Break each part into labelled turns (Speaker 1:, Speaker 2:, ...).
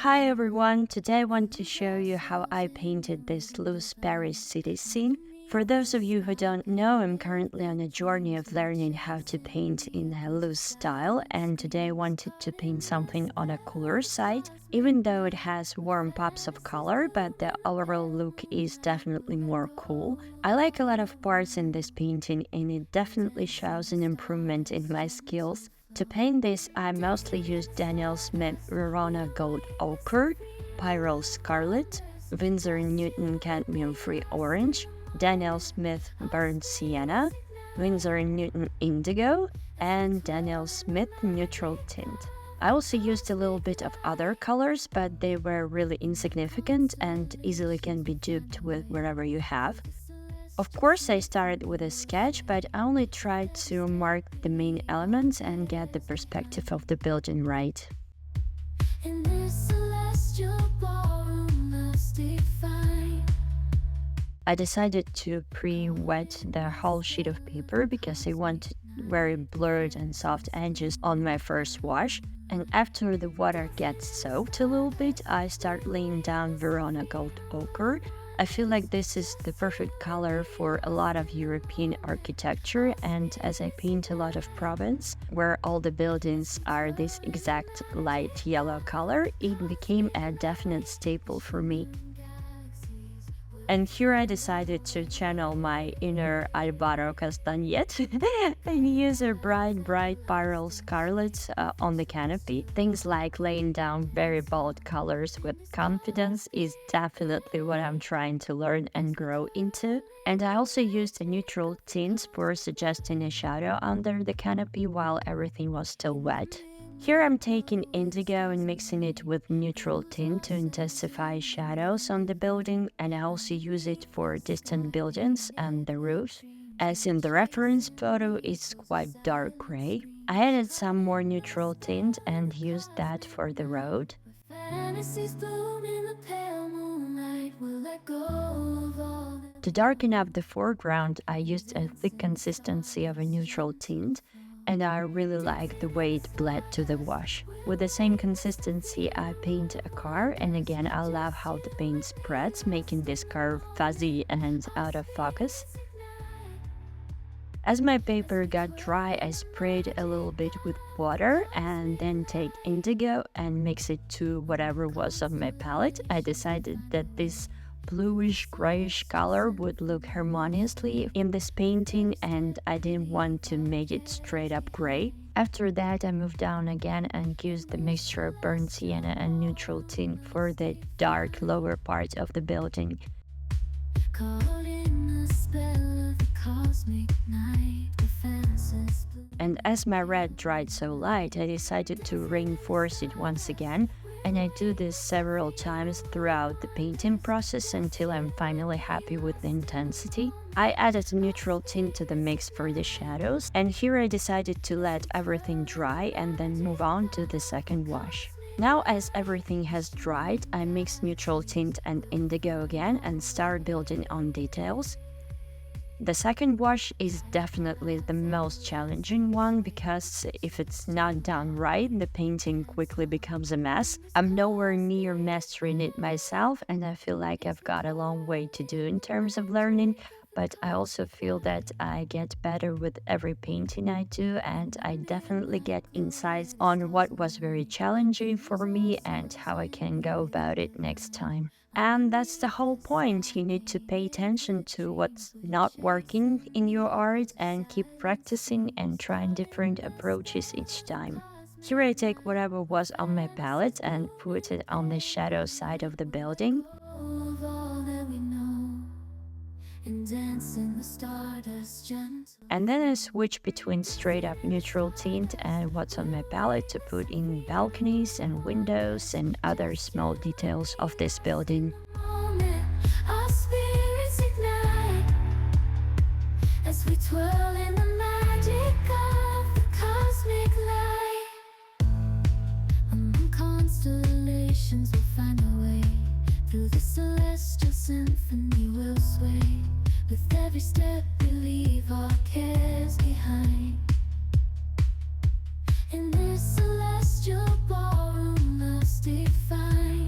Speaker 1: Hi everyone, today I want to show you how I painted this loose Paris city scene. For those of you who don't know, I'm currently on a journey of learning how to paint in a loose style, and today I wanted to paint something on a cooler side, even though it has warm pops of color, but the overall look is definitely more cool. I like a lot of parts in this painting and it definitely shows an improvement in my skills. To paint this, I mostly used Daniel Smith Verona Gold Ochre, Pyrrole Scarlet, Winsor & Newton Cadmium Free Orange, Daniel Smith Burnt Sienna, Winsor & Newton Indigo, and Daniel Smith Neutral Tint. I also used a little bit of other colors, but they were really insignificant and easily can be duped with whatever you have. Of course, I started with a sketch, but I only tried to mark the main elements and get the perspective of the building right. I decided to pre-wet the whole sheet of paper because I wanted very blurred and soft edges on my first wash. And after the water gets soaked a little bit, I start laying down Verona Gold Ochre. I feel like this is the perfect color for a lot of European architecture, and as I paint a lot of Provence, where all the buildings are this exact light yellow color, it became a definite staple for me. And here I decided to channel my inner Alvaro Castañet and use a bright Pyrrole Scarlet on the canopy. Things like laying down very bold colors with confidence is definitely what I'm trying to learn and grow into. And I also used a neutral tint for suggesting a shadow under the canopy while everything was still wet. Here I'm taking indigo and mixing it with neutral tint to intensify shadows on the building, and I also use it for distant buildings and the roofs. As in the reference photo, it's quite dark gray. I added some more neutral tint and used that for the road. To darken up the foreground, I used a thick consistency of a neutral tint, and I really like the way it bled to the wash. With the same consistency, I paint a car, and again I love how the paint spreads, making this car fuzzy and out of focus. As my paper got dry, I sprayed a little bit with water and then take indigo and mix it to whatever was on my palette. I decided that this bluish grayish color would look harmoniously in this painting, and I didn't want to make it straight up gray. After that, I moved down again and used the mixture of burnt sienna and neutral tint for the dark lower part of the building. And as my red dried so light, I decided to reinforce it once again, and I do this several times throughout the painting process until I'm finally happy with the intensity. I added a neutral tint to the mix for the shadows, and here I decided to let everything dry and then move on to the second wash. Now, as everything has dried, I mix neutral tint and indigo again and start building on details. The second wash is definitely the most challenging one because if it's not done right, the painting quickly becomes a mess. I'm nowhere near mastering it myself, and I feel like I've got a long way to do in terms of learning, but I also feel that I get better with every painting I do, and I definitely get insights on what was very challenging for me and how I can go about it next time. And that's the whole point. You need to pay attention to what's not working in your art and keep practicing and trying different approaches each time. Here I take whatever was on my palette and put it on the shadow side of the building. And then I switch between straight up neutral tint and what's on my palette to put in balconies and windows and other small details of this building. Constellations will find a way through the celestial symphony will sway. With every step we leave our cares behind. In this celestial ballroom, love's defined.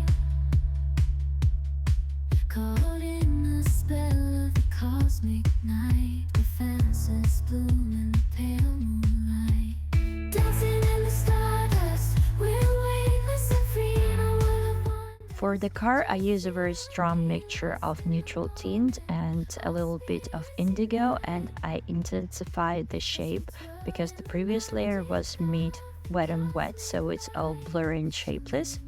Speaker 1: For the car, I use a very strong mixture of neutral tint and a little bit of indigo, and I intensified the shape because the previous layer was made wet and wet, so it's all blurry and shapeless.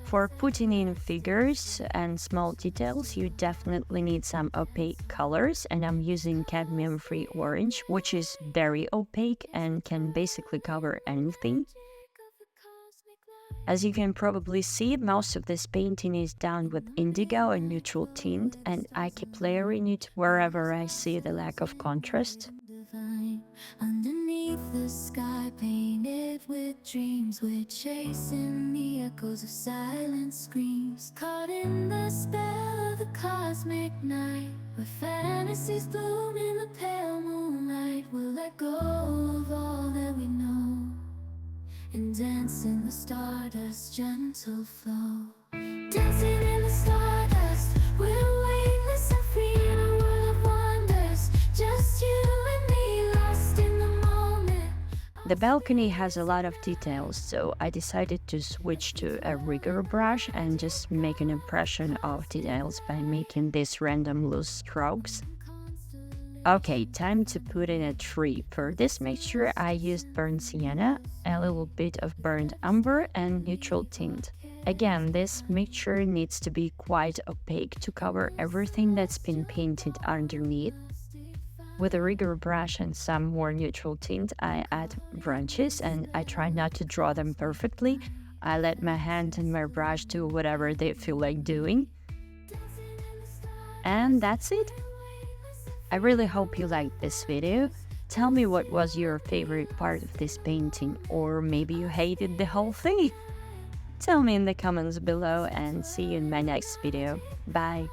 Speaker 1: For putting in figures and small details, you definitely need some opaque colors, and I'm using cadmium-free orange, which is very opaque and can basically cover anything. As you can probably see, most of this painting is done with indigo and neutral tint, and I keep layering it wherever I see the lack of contrast.
Speaker 2: Underneath the sky, painted with dreams, we're chasing the echoes of silent screams, caught in the spell of the cosmic night, where fantasies bloom in the pale moonlight. We'll let go of all that we know and dance in the stardust's gentle flow. Dancing in the stardust, we're weightless and free in a world of wonders. Just you and me, lost in the moment.
Speaker 1: The balcony has a lot of details, so I decided to switch to a rigger brush and just make an impression of details by making these random loose strokes. Okay, time to put in a tree. For this mixture, I used burnt sienna, a little bit of burnt umber, and neutral tint. Again, this mixture needs to be quite opaque to cover everything that's been painted underneath. With a rigger brush and some more neutral tint, I add branches, and I try not to draw them perfectly. I let my hand and my brush do whatever they feel like doing. And that's it. I really hope you liked this video. Tell me what was your favorite part of this painting, or maybe you hated the whole thing. Tell me in the comments below, and see you in my next video. Bye!